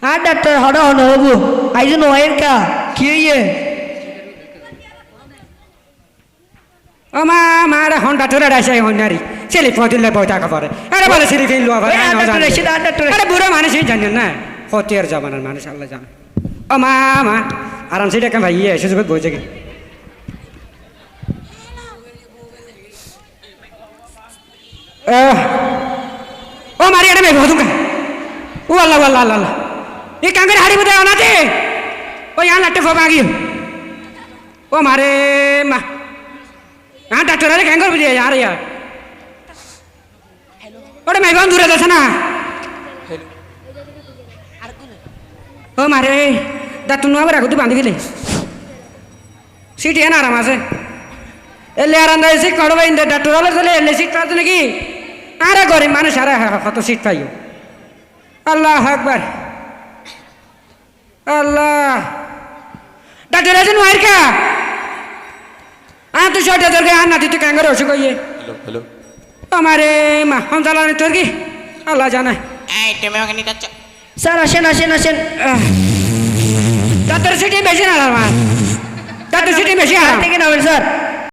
হ্যাঁ ডাক্তার হঠাৎ হন হবু আইজ নয়ের কা কি ইয়ে ও মা মার হন ডাক্তার রাইসাই হন্যারি ছেলে পদিলে বই টাকা পরে আরে বলে ছেলে ফেল লো আবার আরে বুড়ো মানুষই জানেন না হতিয়ার জামানার মানুষ আল্লাহ জানে ও মা মা আরামসে দেখেন ভাই ইয়ে এসে বই যাকে ও মারি এটা মেঘ হতুকা ও আল্লাহ আল্লাহ আল্লাহ আল্লাহ এই কাঙ্গের হাড়ি বোধ অনাতে ও यहाँ लट्टे फो मागी ओ मारे मा यहाँ डॉक्टर अरे कैंगर भी यार यार ओरे मैं कौन दूर है दसना ओ मारे दातुन ना बरा को तू बांध के ले सीट है ना आराम से एले आराम दे सीट कड़वा इंदे डॉक्टर वाले चले एले सीट काट देने की अरे गरीब मानुष अरे कत सीट पाइयो अल्लाह अकबर अल्लाह डॉक्टर ऐसे नुआर क्या हाँ तू छोटे तोर के हाँ ना तू कैंगर हो सको ये हेलो हेलो हमारे माँ हम चला नहीं तोर की अल्लाह जाना है এই তুমি ওখানে যাচ্ছ স্যার আসেন আসেন আসেন डॉक्टर सिटी में से ना डॉक्टर सिटी में से आ থেকে নামেন স্যার